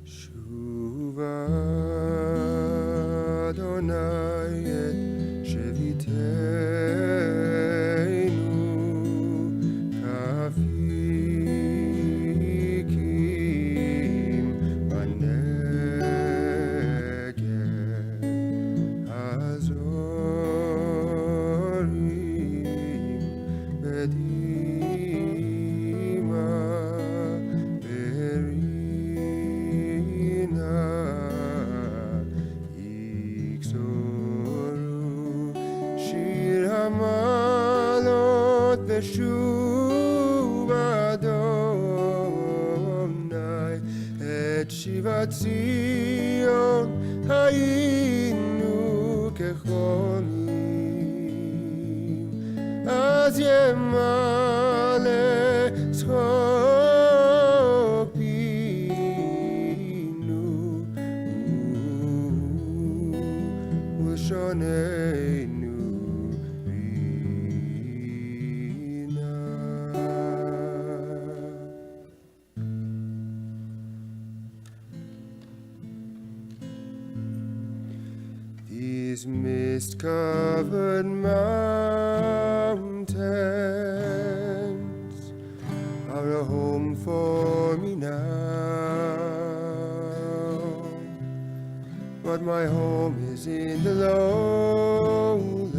שוב אדוני את שיבת ציון היינו כחומים אז ימלא צחוק פינו ולשוננו רינה these mist-covered mountains are a home for me now. But my home is in the lowlands,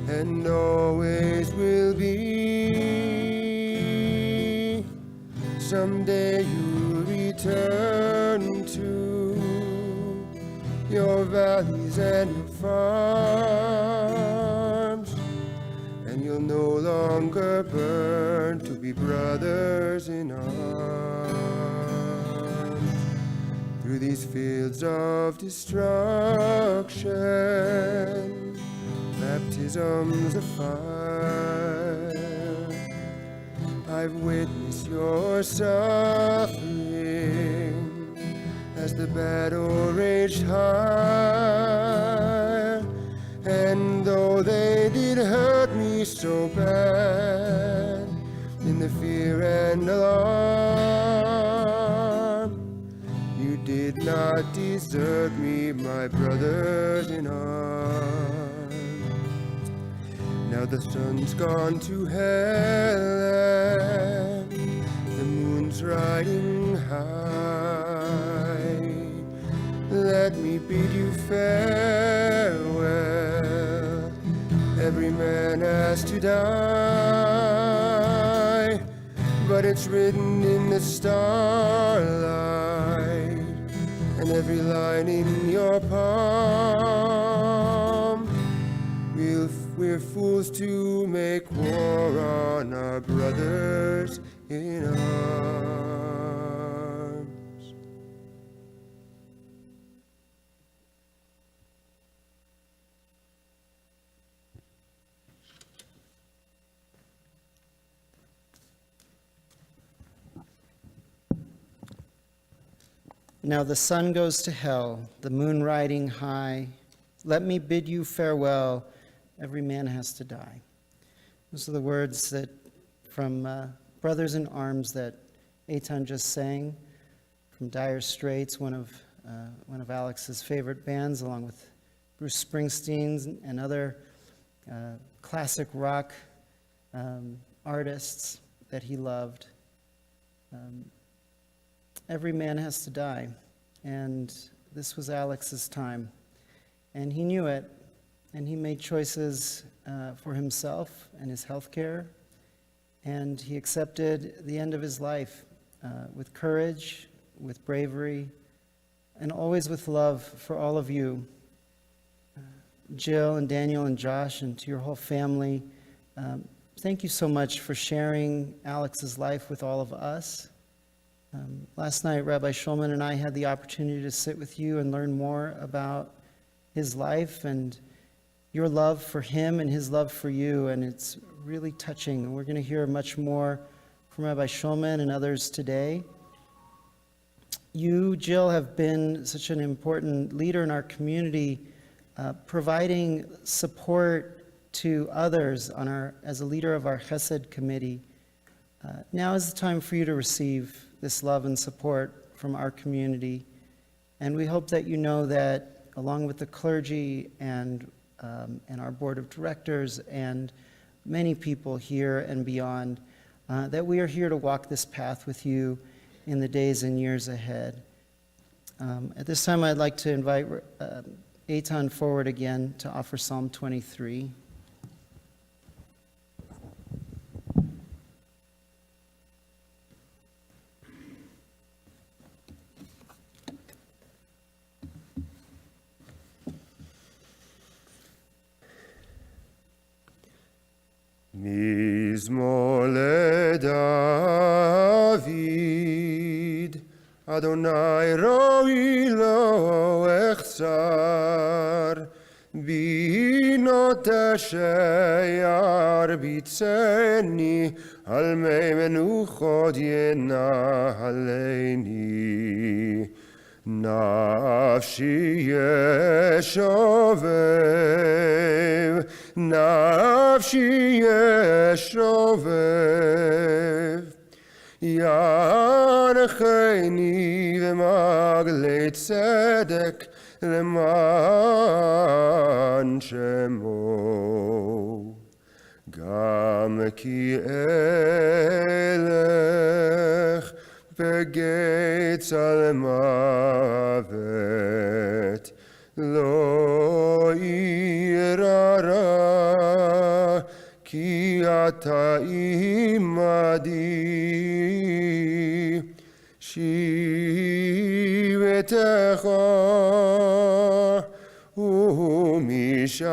and always will be. Someday you return to your valleys and your farms, and you'll no longer burn to be brothers in arms. Through these fields of destruction, baptisms of fire, I've witnessed your suffering as the battle raged high. And though they did hurt me so bad in the fear and alarm, you did not desert me, my brothers in arms. Now the sun's gone to hell and the moon's riding high. Let me bid you farewell. Every man has to die, but it's written in the starlight and every line in your palm. We're fools to make war on our brothers in arms. Now the sun goes to hell, the moon riding high. Let me bid you farewell. Every man has to die. Those are the words that from Brothers in Arms that Eitan just sang, from Dire Straits, one of Alex's favorite bands, along with Bruce Springsteen and other classic rock artists that he loved. Every man has to die, and this was Alex's time, and he knew it. And he made choices for himself and his health care, and he accepted the end of his life with courage, with bravery, and always with love for all of you. Jill and Daniel and Josh, and to your whole family, thank you so much for sharing Alex's life with all of us. Last night, Rabbi Shulman and I had the opportunity to sit with you and learn more about his life and your love for him and his love for you, and it's really touching. And we're going to hear much more from Rabbi Shulman and others today. You, Jill, have been such an important leader in our community, providing support to others as a leader of our Chesed committee. Now is the time for you to receive this love and support from our community, and we hope that you know that along with the clergy and our board of directors and many people here and beyond, that we are here to walk this path with you in the days and years ahead. At this time, I'd like to invite Eitan forward again to offer Psalm 23. Mizmor leDavid, Adonai roi lo echsar, binot asher yarbitzeni, al mei menuchot yenahaleni. Nafshi yeshovev, nafshi yeshovev, yarcheni v'maglei tzedek, למען שמו. גם כי אלך בגיא צלמוות, לא אירא רע, כי אתה עמדי. שבטך ומשענתך,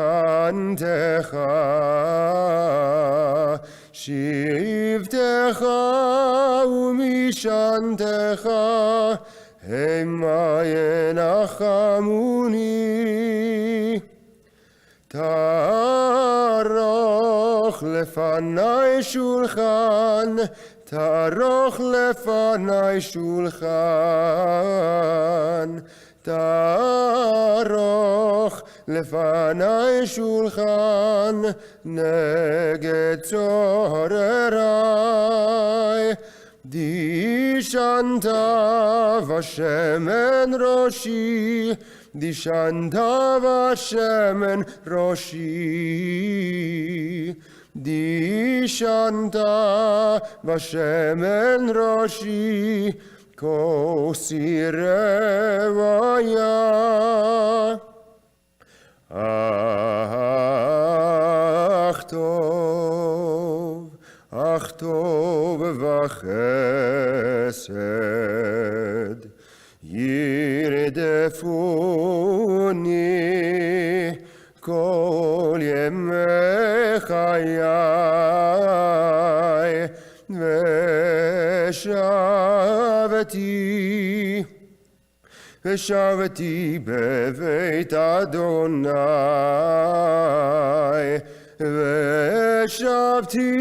שבטך ומשענתך, המה ינחמוני. תערוך לפני שולחן, תערוך לפני שולחן, תערוך לפני שולחן, נגד צוררי. דשנת ושמן ראשי, דשנת ושמן ראשי, דשנת ושמן ראשי, כוסי רוויה. אך טוב וחסד ירדפוני כל ימי חיי, ושבתי בבית אדוני, ושבתי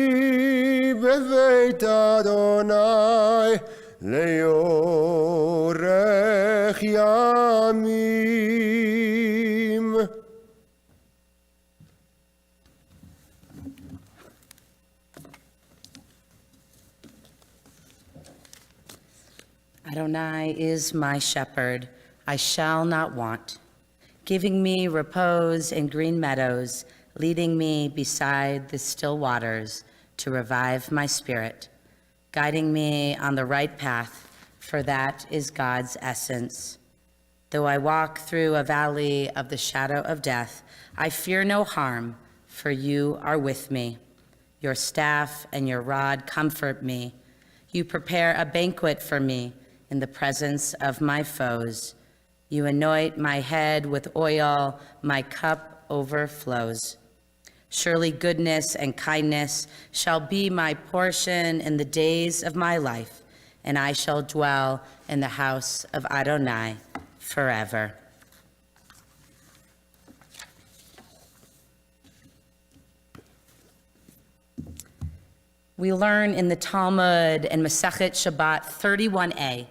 בבית אדוני לאורך ימים. Adonai is my shepherd, I shall not want, giving me repose in green meadows, leading me beside the still waters to revive my spirit, guiding me on the right path, for that is God's essence. Though I walk through a valley of the shadow of death, I fear no harm, for you are with me. Your staff and your rod comfort me. You prepare a banquet for me in the presence of my foes. You anoint my head with oil, my cup overflows. Surely goodness and kindness shall be my portion in the days of my life, and I shall dwell in the house of Adonai forever. We learn in the Talmud and Masechet Shabbat 31a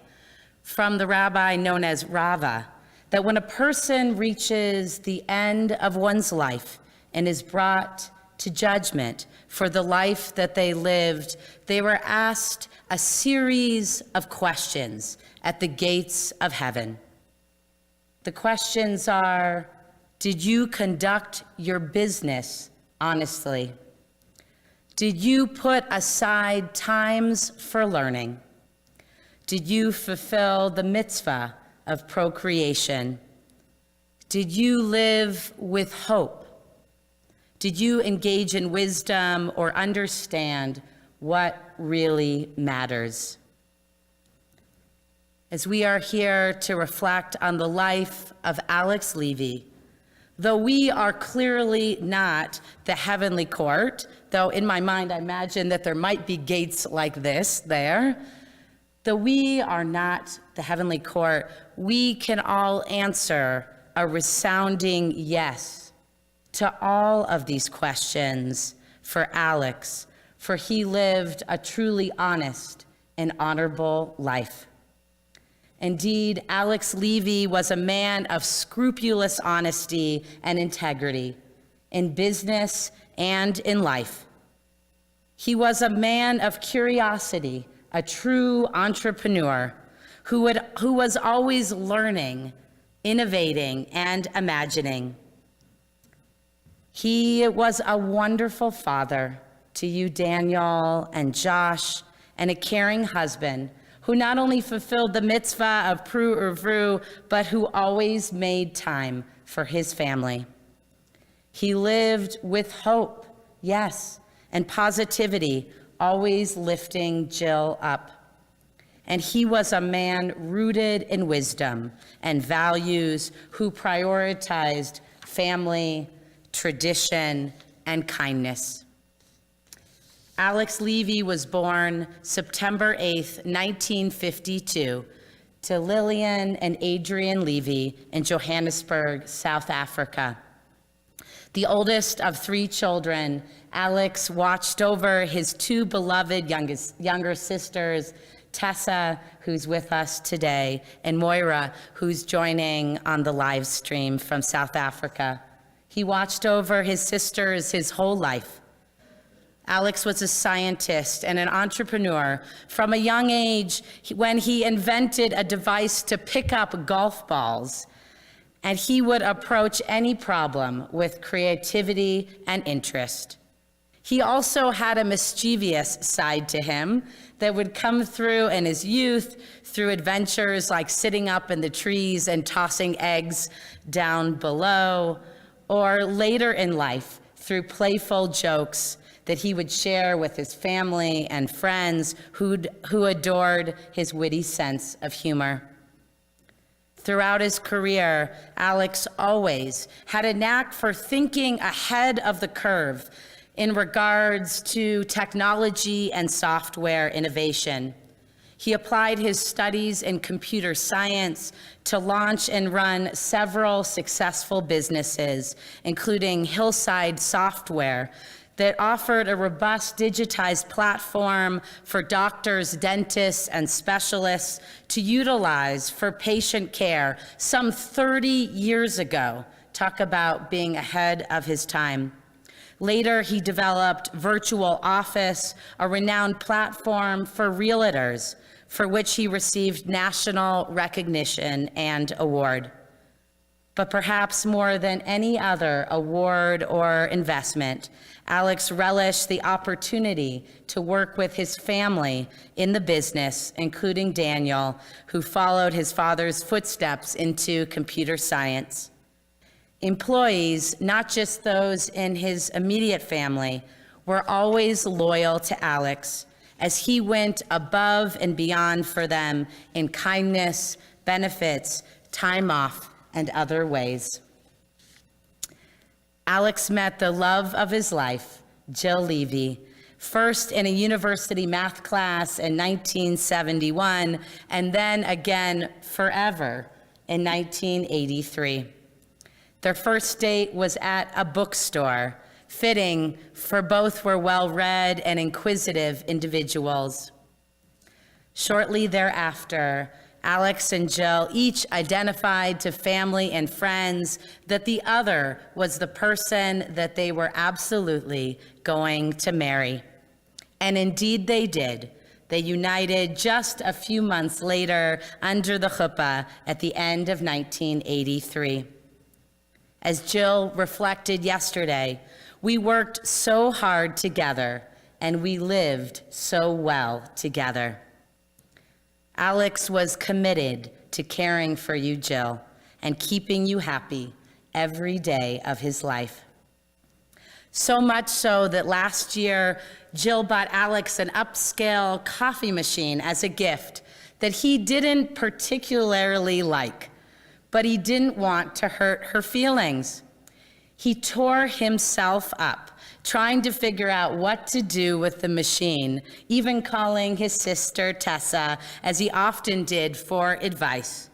from the rabbi known as Rava that when a person reaches the end of one's life and is brought to judgment for the life that they lived, they were asked a series of questions at the gates of heaven. The questions are, did you conduct your business honestly? Did you put aside times for learning? Did you fulfill the mitzvah of procreation? Did you live with hope? Did you engage in wisdom or understand what really matters? As we are here to reflect on the life of Alex Levy, though we are clearly not the heavenly court, though in my mind I imagine that there might be gates like this there, though we are not the heavenly court, we can all answer a resounding yes to all of these questions for Alex, for he lived a truly honest and honorable life. Indeed, Alex Levy was a man of scrupulous honesty and integrity in business and in life. He was a man of curiosity, a true entrepreneur who was always learning innovating, and imagining. He was a wonderful father to you, Daniel and Josh, and a caring husband who not only fulfilled the mitzvah of Pru Urvru, but who always made time for his family. He lived with hope, yes, and positivity, always lifting Jill up. And he was a man rooted in wisdom and values who prioritized family, tradition, and kindness. Alex Levy was born September 8th, 1952, to Lillian and Adrian Levy in Johannesburg, South Africa. The oldest of 3 children, Alex watched over his 2 beloved younger sisters, Tessa, who's with us today, and Moira, who's joining on the live stream from South Africa. He watched over his sisters his whole life. Alex was a scientist and an entrepreneur from a young age when he invented a device to pick up golf balls, and he would approach any problem with creativity and interest. He also had a mischievous side to him that would come through in his youth through adventures like sitting up in the trees and tossing eggs down below, or later in life through playful jokes that he would share with his family and friends who adored his witty sense of humor. Throughout his career, Alex always had a knack for thinking ahead of the curve in regards to technology and software innovation. He applied his studies in computer science to launch and run several successful businesses, including Hillside Software, that offered a robust digitized platform for doctors, dentists, and specialists to utilize for patient care some 30 years ago. Talk about being ahead of his time. Later, he developed Virtual Office, a renowned platform for realtors, for which he received national recognition and award. But perhaps more than any other award or investment, Alex relished the opportunity to work with his family in the business, including Daniel, who followed his father's footsteps into computer science. Employees, not just those in his immediate family, were always loyal to Alex as he went above and beyond for them in kindness, benefits, time off, and other ways. Alex met the love of his life, Jill Levy, first in a university math class in 1971, and then again forever in 1983. Their first date was at a bookstore, fitting, for both were well-read and inquisitive individuals. Shortly thereafter, Alex and Jill each identified to family and friends that the other was the person that they were absolutely going to marry. And indeed they did. They united just a few months later under the chuppah at the end of 1983. As Jill reflected yesterday, we worked so hard together and we lived so well together. Alex was committed to caring for you, Jill, and keeping you happy every day of his life. So much so that last year, Jill bought Alex an upscale coffee machine as a gift that he didn't particularly like, but he didn't want to hurt her feelings. He tore himself up trying to figure out what to do with the machine, even calling his sister Tessa, as he often did, for advice.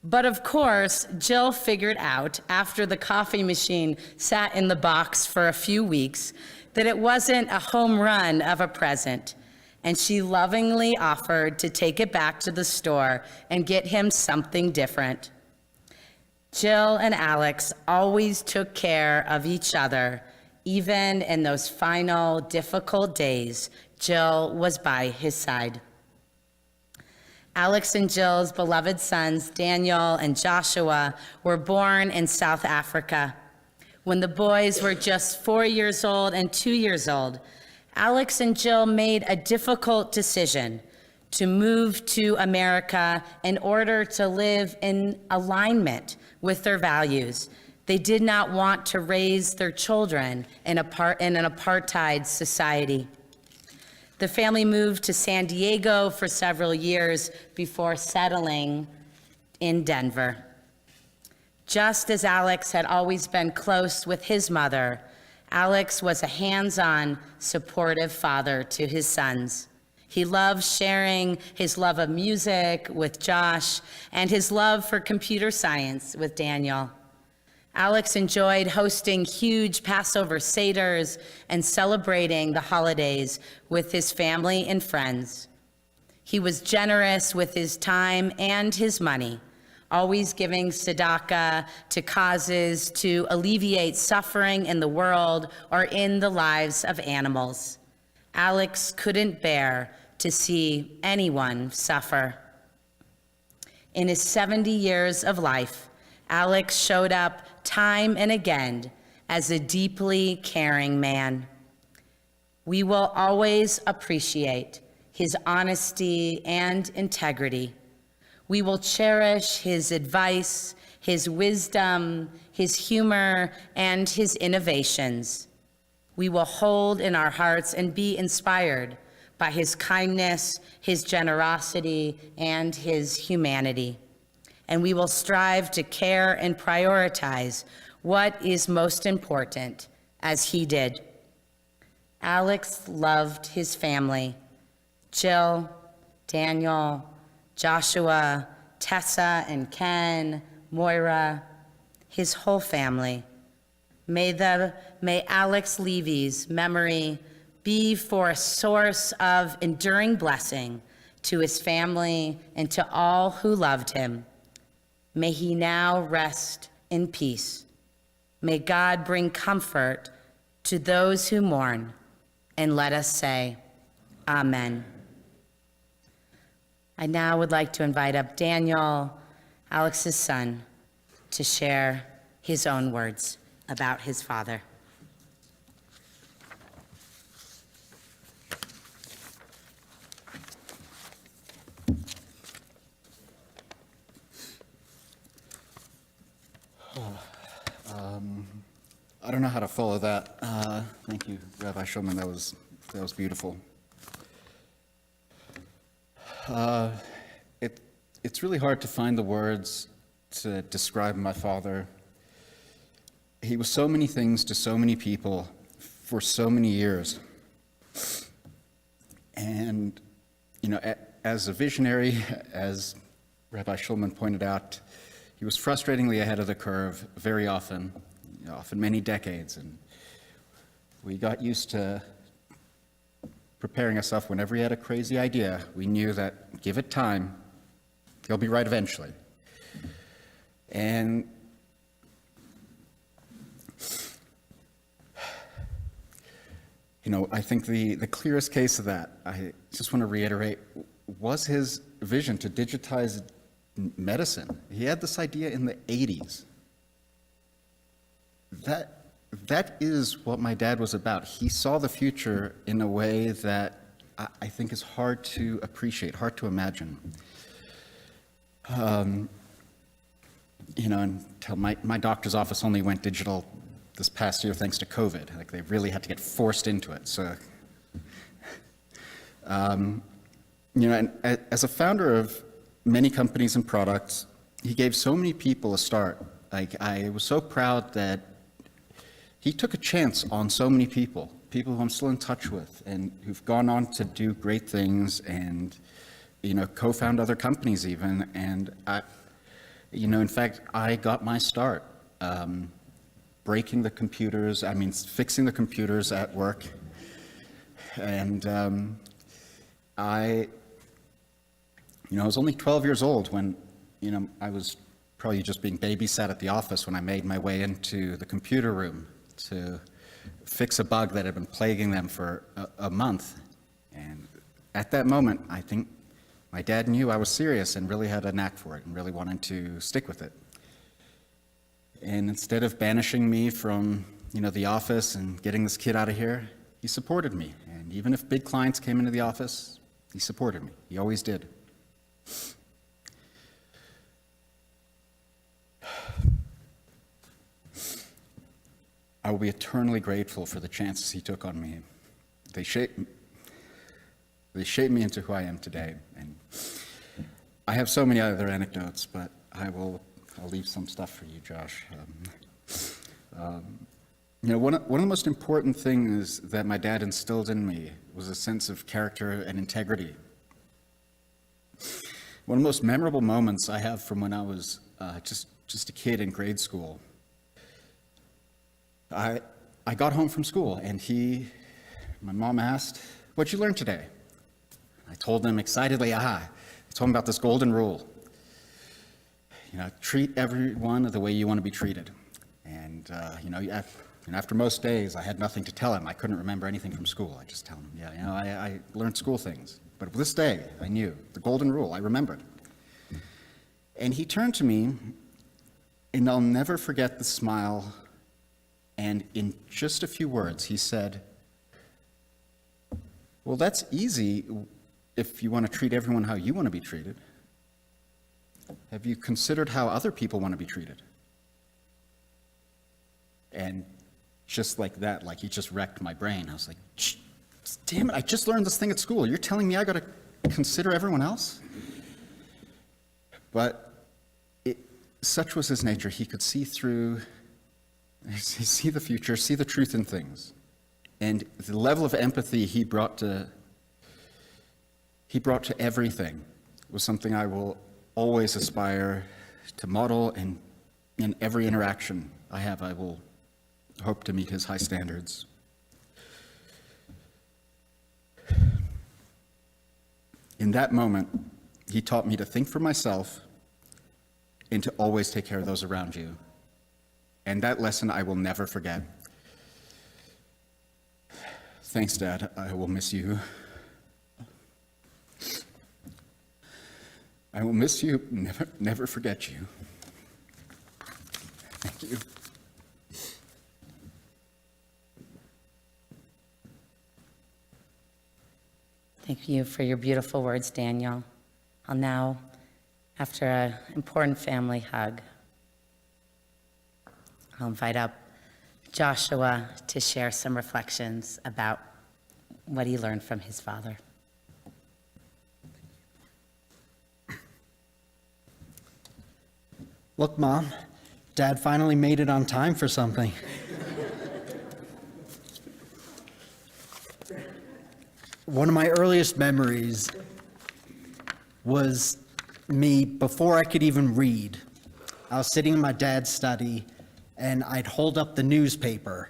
But of course, Jill figured out after the coffee machine sat in the box for a few weeks that it wasn't a home run of a present, and she lovingly offered to take it back to the store and get him something different. Jill and Alex always took care of each other. Even in those final difficult days, Jill was by his side. Alex and Jill's beloved sons, Daniel and Joshua, were born in South Africa. When the boys were just 4 years old and 2 years old, Alex and Jill made a difficult decision to move to America in order to live in alignment with their values. They did not want to raise their children in an apartheid society. The family moved to San Diego for several years before settling in Denver. Just as Alex had always been close with his mother, Alex was a hands-on, supportive father to his sons. He loved sharing his love of music with Josh and his love for computer science with Daniel. Alex enjoyed hosting huge Passover seders and celebrating the holidays with his family and friends. He was generous with his time and his money, always giving tzedakah to causes to alleviate suffering in the world or in the lives of animals. Alex couldn't bear to see anyone suffer. In his 70 years of life, Alex showed up time and again as a deeply caring man. We will always appreciate his honesty and integrity. We will cherish his advice, his wisdom, his humor, and his innovations. We will hold in our hearts and be inspired by his kindness, his generosity, and his humanity. And we will strive to care and prioritize what is most important, as he did. Alex loved his family, Jill, Daniel, Joshua, Tessa and Ken, Moira, his whole family. May Alex Levy's memory be for a source of enduring blessing to his family and to all who loved him. May he now rest in peace. May God bring comfort to those who mourn, and let us say, Amen. I now would like to invite up Daniel, Alex's son, to share his own words about his father. I don't know how to follow that. Thank you, Rabbi Shulman. That was beautiful. It's really hard to find the words to describe my father. He was so many things to so many people for so many years. And, you know, as a visionary, as Rabbi Shulman pointed out, he was frustratingly ahead of the curve very often, often many decades, and we got used to preparing ourselves whenever he had a crazy idea. We knew that give it time, he'll be right eventually. And you know, I think the clearest case of that, I just want to reiterate, was his vision to digitize medicine. He had this idea in the 80s. That is what my dad was about. He saw the future in a way that I think is hard to appreciate, hard to imagine. You know, until my doctor's office only went digital this past year thanks to COVID. Like, they really had to get forced into it. So, you know, and as a founder of many companies and products, he gave so many people a start. Like, I was so proud that he took a chance on so many people who I'm still in touch with and who've gone on to do great things and, you know, co-found other companies even. And you know, in fact, I got my start breaking the computers, fixing the computers at work. And I was only 12 years old when, you know, I was probably just being babysat at the office when I made my way into the computer room to fix a bug that had been plaguing them for a month. And at that moment, I think My dad knew I was serious and really had a knack for it and really wanted to stick with it. And instead of banishing me from, the office and getting this kid out of here, he supported me. And even if big clients came into the office, he supported me. He always did. I will be eternally grateful for the chances he took on me. They shaped me into who I am today. And I have so many other anecdotes, but I'll leave some stuff for you, Josh. One of the most important things that my dad instilled in me was a sense of character and integrity. One of the most memorable moments I have from when I was just a kid in grade school. I got home from school and my mom asked, "What'd you learn today?" I told them excitedly, I told them about this golden rule. Treat everyone the way you want to be treated. And, after most days, I had nothing to tell him. I couldn't remember anything from school. I just tell him, I learned school things. But this day, I knew the golden rule. I remembered. And he turned to me, and I'll never forget the smile. And in just a few words, he said, "Well, that's easy if you want to treat everyone how you want to be treated. Have you considered how other people want to be treated?" And just like that, like he just wrecked my brain. I was like, damn it, I just learned this thing at school. You're telling me I got to consider everyone else? But such was his nature. He could see the future, see the truth in things. And the level of empathy he brought to everything was something I will always aspire to model, and in every interaction I have, I will hope to meet his high standards. In that moment, he taught me to think for myself and to always take care of those around you. And that lesson I will never forget. Thanks, Dad. I will miss you. I will miss you, never forget you. Thank you. Thank you for your beautiful words, Daniel. I'll now, after an important family hug, I'll invite up Joshua to share some reflections about what he learned from his father. Look, Mom, Dad finally made it on time for something. One of my earliest memories was me before I could even read. I was sitting in my dad's study, and I'd hold up the newspaper,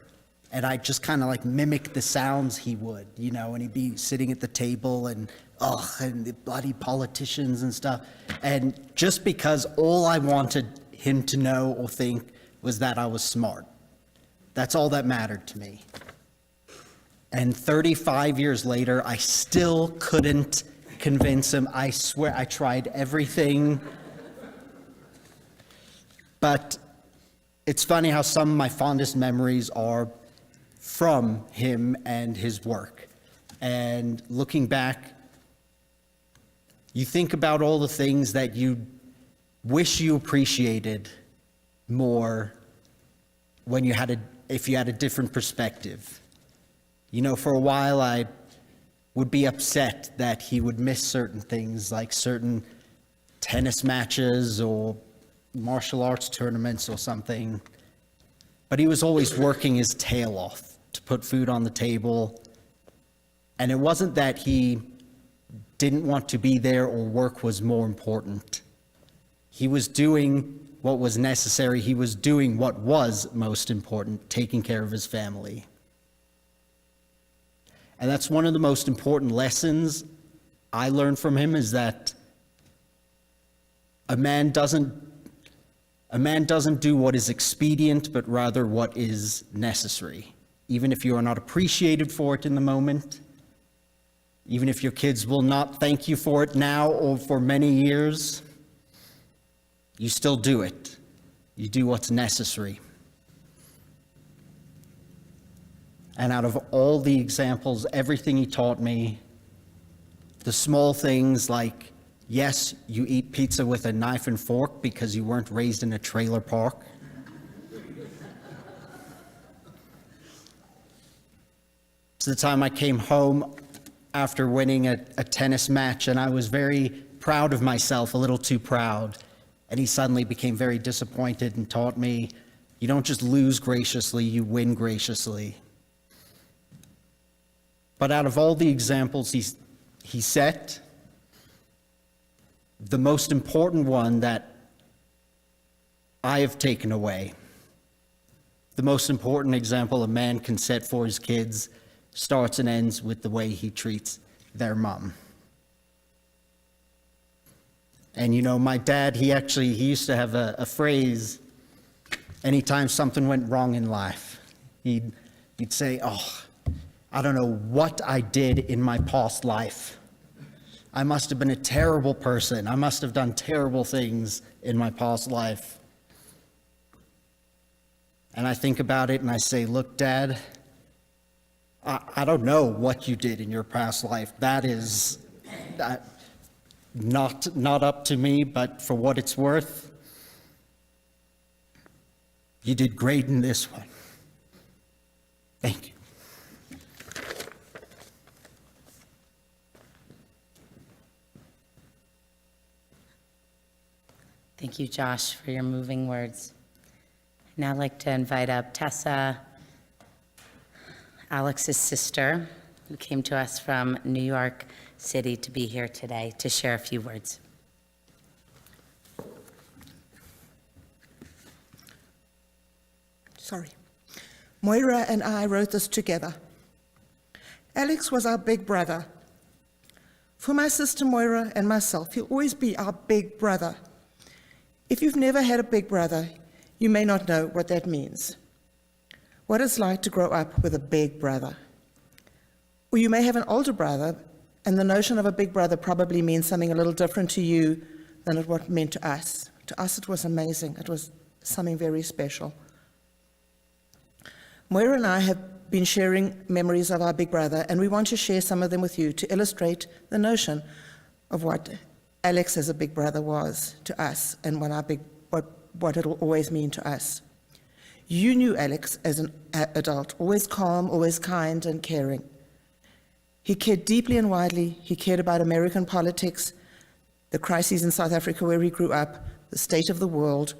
and I'd just kind of like mimic the sounds he would, and he'd be sitting at the table and the bloody politicians and stuff. And just because all I wanted him to know or think was that I was smart. That's all that mattered to me. And 35 years later, I still couldn't convince him. I swear I tried everything. But it's funny how some of my fondest memories are from him and his work. And looking back, you think about all the things that you wish you appreciated more when if you had a different perspective. For a while I would be upset that he would miss certain things, like certain tennis matches or martial arts tournaments or something. But he was always working his tail off to put food on the table. And it wasn't that he didn't want to be there or work was more important. He was doing what was necessary. He was doing what was most important, taking care of his family. And that's one of the most important lessons I learned from him, is that a man doesn't do what is expedient, but rather what is necessary. Even if you are not appreciated for it in the moment, Even if your kids will not thank you for it now or for many years, you still do it. You do what's necessary. And out of all the examples, everything he taught me, the small things like, yes, you eat pizza with a knife and fork because you weren't raised in a trailer park. It's the time I came home after winning a tennis match, and I was very proud of myself, a little too proud. And he suddenly became very disappointed and taught me, you don't just lose graciously, you win graciously. But out of all the examples he set, the most important one that I have taken away, the most important example a man can set for his kids, starts and ends with the way he treats their mom. And you know, my dad, he used to have a phrase, anytime something went wrong in life, he'd say, oh, I don't know what I did in my past life. I must have been a terrible person. I must have done terrible things in my past life. And I think about it and I say, look, Dad, I don't know what you did in your past life. That is not up to me, but for what it's worth, you did great in this one. Thank you. Thank you, Josh, for your moving words. I'd now like to invite up Tessa, Alex's sister, who came to us from New York City to be here today to share a few words. Sorry. Moira and I wrote this together. Alex was our big brother. For my sister Moira and myself, he'll always be our big brother. If you've never had a big brother, you may not know what that means. What it's like to grow up with a big brother. Or you may have an older brother, and the notion of a big brother probably means something a little different to you than it what meant to us. To us, it was amazing. It was something very special. Moira and I have been sharing memories of our big brother, and we want to share some of them with you to illustrate the notion of what Alex as a big brother was to us and what it'll always mean to us. You knew Alex as an adult, always calm, always kind and caring. He cared deeply and widely. He cared about American politics, the crises in South Africa where he grew up, the state of the world.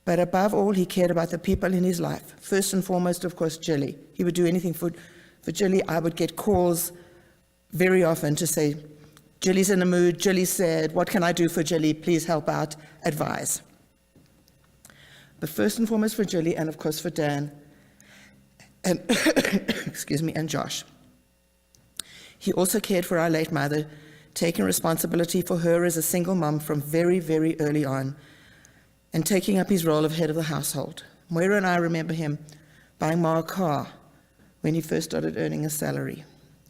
But above all, he cared about the people in his life. First and foremost, of course, Jilly. He would do anything for Jilly. I would get calls very often to say, Jilly's in a mood, Jilly's sad, what can I do for Jilly? Please help out, advise. But first and foremost for Jilly, and of course for Dan, and excuse me, and Josh. He also cared for our late mother, taking responsibility for her as a single mom from very, very early on, and taking up his role of head of the household. Moira and I remember him buying Ma a car when he first started earning a salary.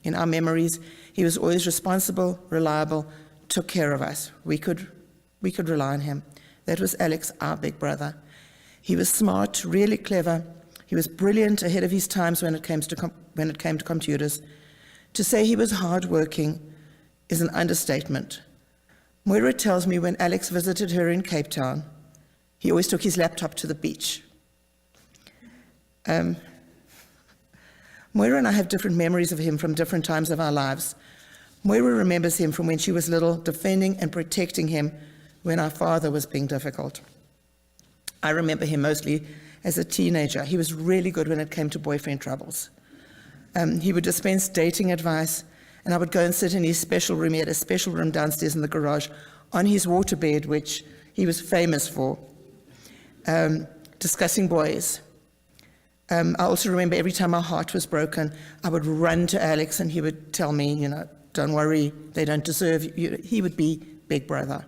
In our memories, he was always responsible, reliable, took care of us. We could rely on him. That was Alex, our big brother. He was smart, really clever. He was brilliant, ahead of his times when it came to computers. To say he was hardworking is an understatement. Moira tells me when Alex visited her in Cape Town, he always took his laptop to the beach. Moira and I have different memories of him from different times of our lives. Moira remembers him from when she was little, defending and protecting him when our father was being difficult. I remember him mostly as a teenager. He was really good when it came to boyfriend troubles. He would dispense dating advice, and I would go and sit in his special room. He had a special room downstairs in the garage on his waterbed, which he was famous for, discussing boys. I also remember every time our heart was broken, I would run to Alex and he would tell me, don't worry, they don't deserve you. He would be big brother.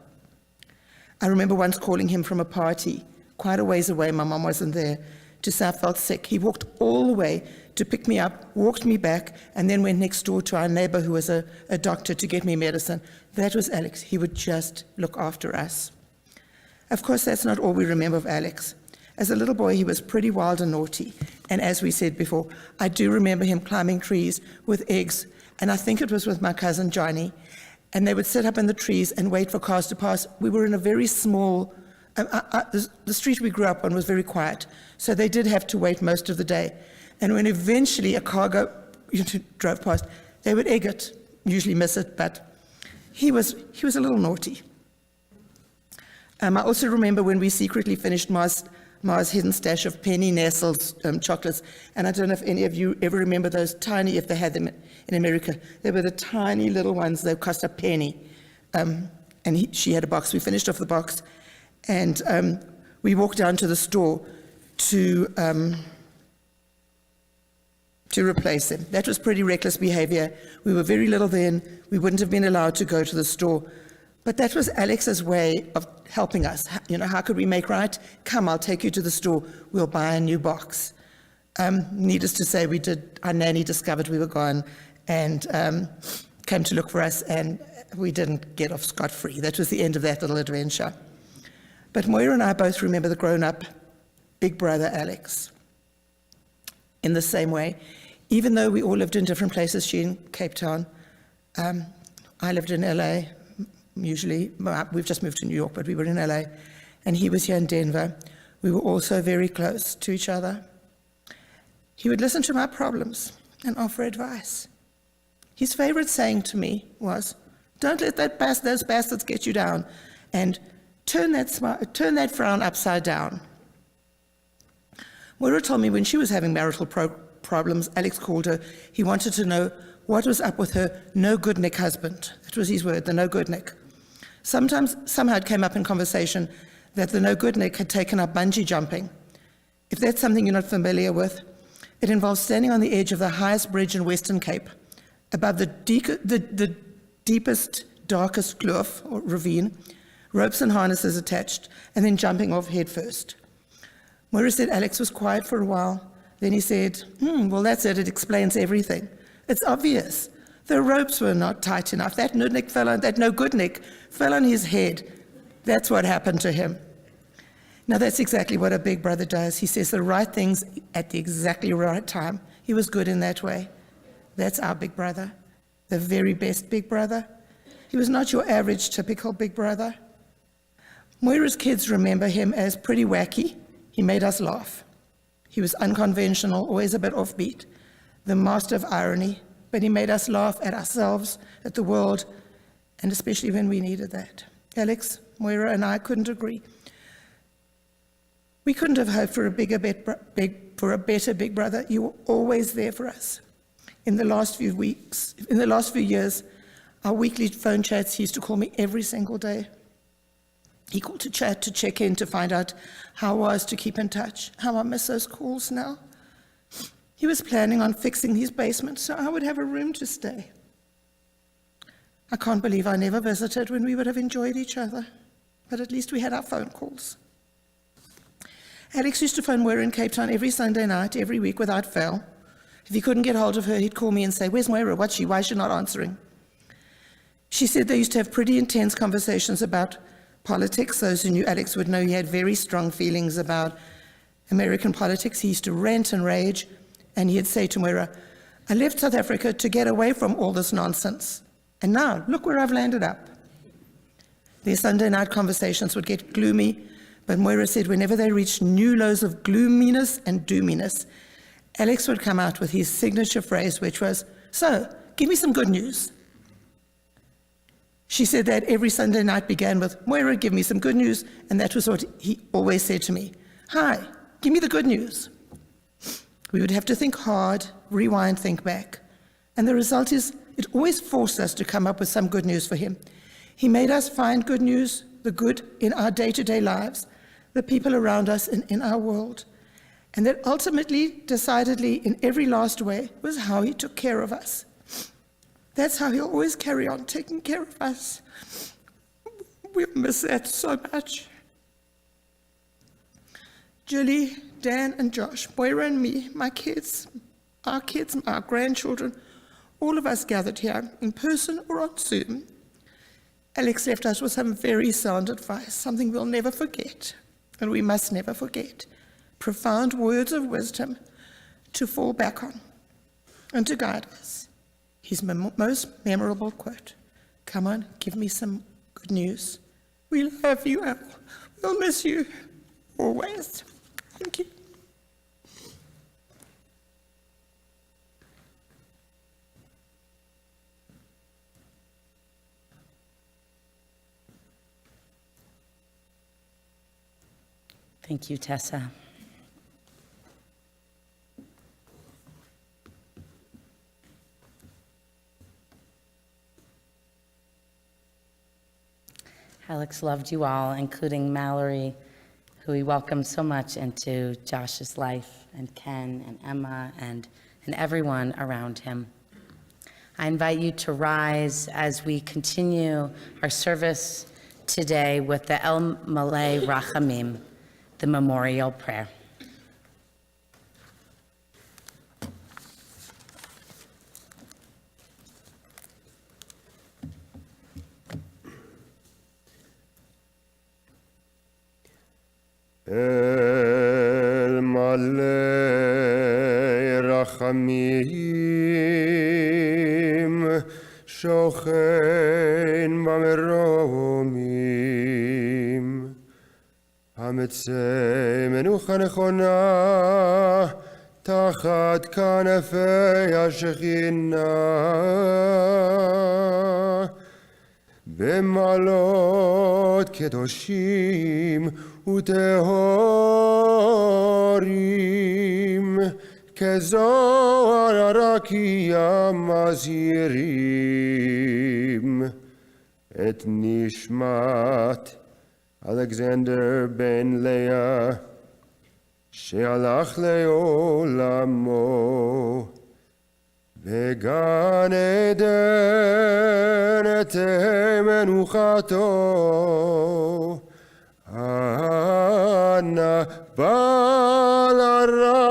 I remember once calling him from a party, quite a ways away, my mom wasn't there, to say I felt sick. He walked all the way to pick me up, walked me back, and then went next door to our neighbor who was a doctor to get me medicine. That was Alex. He would just look after us. Of course, that's not all we remember of Alex. As a little boy, he was pretty wild and naughty. And as we said before, I do remember him climbing trees with eggs, and I think it was with my cousin Johnny. And they would sit up in the trees and wait for cars to pass. We were in a very small, the street we grew up on was very quiet, so they did have to wait most of the day. And when eventually a car drove past, they would egg it, usually miss it, but he was a little naughty. I also remember when we secretly finished Ma's hidden stash of Penny Nestle's chocolates, and I don't know if any of you ever remember those tiny, if they had them in America. They were the tiny little ones, they cost a penny. She had a box, we finished off the box, and we walked down to the store to replace them. That was pretty reckless behavior. We were very little then, we wouldn't have been allowed to go to the store. But that was Alex's way of helping us. You know, how could we make right? Come, I'll take you to the store. We'll buy a new box. Needless to say, our nanny discovered we were gone and came to look for us, and we didn't get off scot-free. That was the end of that little adventure. But Moira and I both remember the grown-up big brother Alex. In the same way, even though we all lived in different places, she in Cape Town, I lived in LA. Usually, we've just moved to New York, but we were in LA, and he was here in Denver. We were also very close to each other. He would listen to my problems and offer advice. His favorite saying to me was, "Don't let those bastards get you down, and turn that frown upside down." Moira told me when she was having marital problems, Alex called her. He wanted to know what was up with her no-good-nick husband. That was his word, the no-good-nick. Somehow it came up in conversation that the no-good-nick had taken up bungee jumping. If that's something you're not familiar with, it involves standing on the edge of the highest bridge in Western Cape, above the deepest, darkest kloof or ravine, ropes and harnesses attached, and then jumping off head first. Moira said Alex was quiet for a while. Then he said, well, that's it. It explains everything. It's obvious. The ropes were not tight enough. That no-good-nick fell on his head. That's what happened to him. Now, that's exactly what a big brother does. He says the right things at the exactly right time. He was good in that way. That's our big brother, the very best big brother. He was not your average, typical big brother. Moira's kids remember him as pretty wacky. He made us laugh. He was unconventional, always a bit offbeat, the master of irony, but he made us laugh at ourselves, at the world, and especially when we needed that. Alex, Moira, and I couldn't agree. We couldn't have hoped for a better big brother. You were always there for us. In the last few years, our weekly phone chats, he used to call me every single day. He called to chat, to check in, to find out how I was, to keep in touch. How I miss those calls now. He was planning on fixing his basement so I would have a room to stay. I can't believe I never visited when we would have enjoyed each other, but at least we had our phone calls. Alex used to phone Moira in Cape Town every Sunday night, every week without fail. If he couldn't get hold of her, he'd call me and say, "Where's Moira? Why is she not answering?" She said they used to have pretty intense conversations about politics. Those who knew Alex would know he had very strong feelings about American politics. He used to rant and rage, and he'd say to Moira, "I left South Africa to get away from all this nonsense, and now look where I've landed up." Their Sunday night conversations would get gloomy, but Moira said whenever they reached new lows of gloominess and doominess, Alex would come out with his signature phrase, which was, "So, give me some good news." She said that every Sunday night began with, "Moira, give me some good news," and that was what he always said to me. "Hi, give me the good news." We would have to think hard, rewind, think back. And the result is, it always forced us to come up with some good news for him. He made us find good news, the good in our day-to-day lives, the people around us and in our world. And that ultimately, decidedly, in every last way, was how he took care of us. That's how he'll always carry on taking care of us. We'll miss that so much. Julie, Dan, and Josh, Moira and me, my kids, our kids, our grandchildren, all of us gathered here in person or on Zoom. Alex left us with some very sound advice, something we'll never forget, and we must never forget. Profound words of wisdom to fall back on and to guide us. His most memorable quote, "Come on, give me some good news. We love you, Al. We'll miss you always." Thank you. Thank you, Tessa. Alex loved you all, including Mallory, who he welcomed so much into Josh's life, and Ken and Emma and everyone around him. I invite you to rise as we continue our service today with the El Malay Rachamim, the memorial prayer. El Malay Rachamim Shochen Bameromim Hametzei Menucha Nechona Tachat Kanefei HaShekhinah במעלות קדושים וטהורים כזוהר הרקיע מזהירים את נשמת אלכסנדר בן לאה שהלך לעולמו בגן עדן תהא מנוחתו, אנא בעל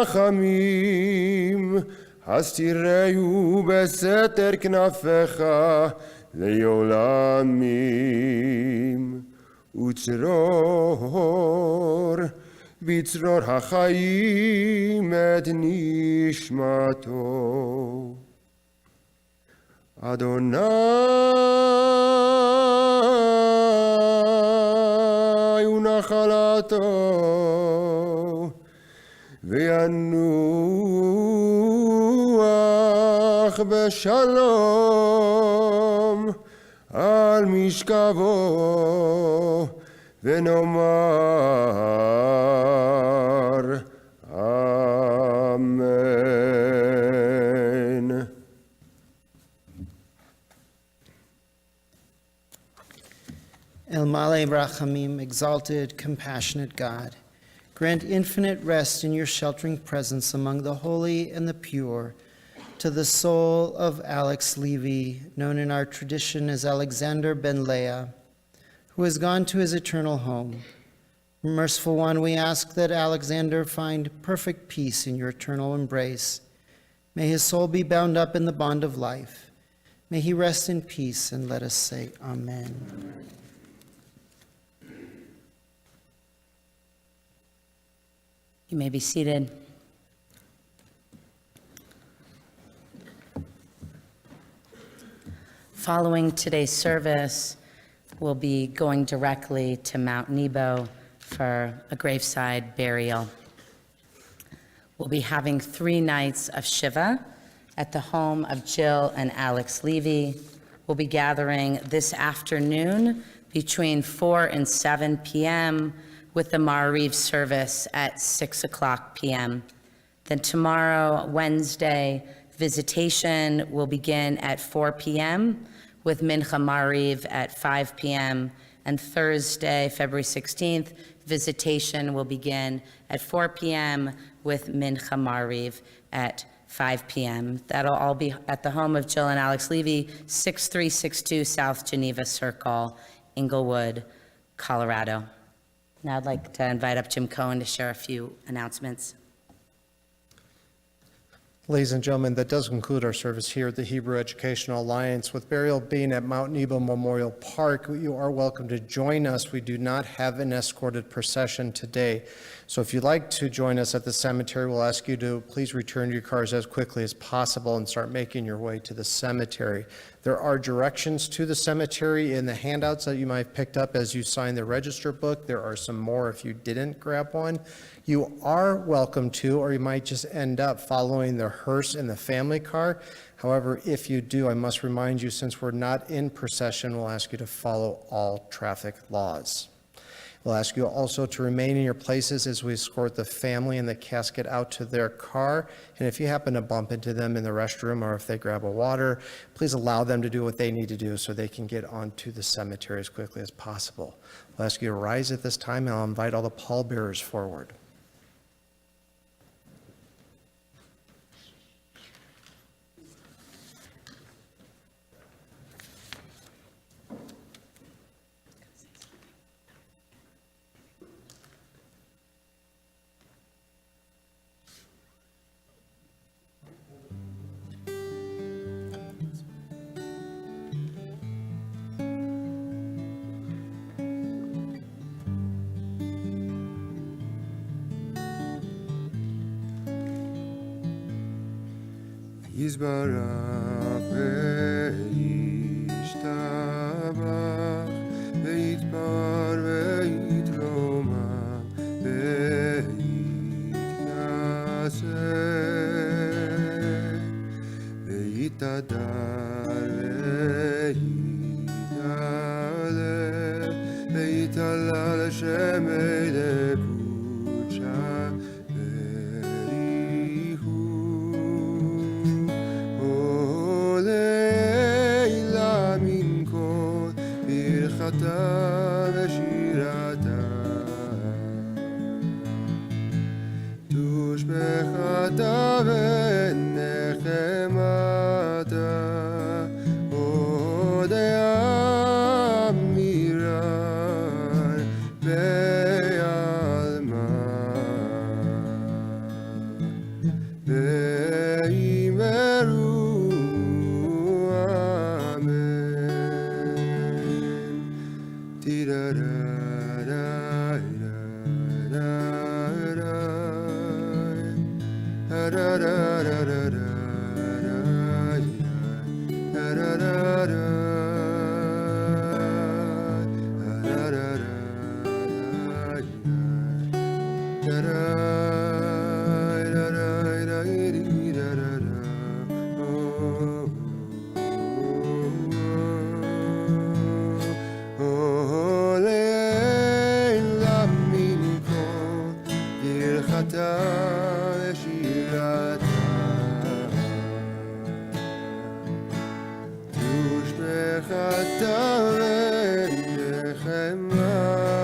הרחמים, אז תראהו בסתר כנפיך לעולמים, וצרור בצרור החיים את נשמתו. אדוני הוא נחלתו, וינוח בשלום על משכבו, ונאמר אמן. El Malay Rachamim, exalted, compassionate God, grant infinite rest in your sheltering presence among the holy and the pure to the soul of Alex Levy, known in our tradition as Alexander ben Leah, who has gone to his eternal home. Merciful One, we ask that Alexander find perfect peace in your eternal embrace. May his soul be bound up in the bond of life. May he rest in peace, and let us say amen. You may be seated. Following today's service, we'll be going directly to Mount Nebo for a graveside burial. We'll be having 3 nights of Shiva at the home of Jill and Alex Levy. We'll be gathering this afternoon between 4 and 7 p.m. with the Ma'ariv service at 6 o'clock p.m. Then tomorrow, Wednesday, visitation will begin at 4 p.m. with Mincha Ma'ariv at 5 p.m. And Thursday, February 16th, visitation will begin at 4 p.m. with Mincha Ma'ariv at 5 p.m. That'll all be at the home of Jill and Alex Levy, 6362 South Geneva Circle, Inglewood, Colorado. Now I'd like to invite up Jim Cohen to share a few announcements. Ladies and gentlemen, that does conclude our service here at the Hebrew Educational Alliance. With burial being at Mount Nebo Memorial Park, you are welcome to join us. We do not have an escorted procession today. So if you'd like to join us at the cemetery, we'll ask you to please return to your cars as quickly as possible and start making your way to the cemetery. There are directions to the cemetery in the handouts that you might have picked up as you signed the register book. There are some more if you didn't grab one. You are welcome to, or you might just end up following the hearse in the family car. However, if you do, I must remind you, since we're not in procession, we'll ask you to follow all traffic laws. We'll ask you also to remain in your places as we escort the family and the casket out to their car. And if you happen to bump into them in the restroom or if they grab a water, please allow them to do what they need to do so they can get onto the cemetery as quickly as possible. We'll ask you to rise at this time, and I'll invite all the pallbearers forward. יזברך וישתבח ויתפאר ויתרומם ויתנשא ויתהדר ויתהלל ויתהלל לשם קודשה ברכתה ושירתה תושבחתה ונחמתה הודיה מירן בעלמה ואמרו תושבחתה ונחמתה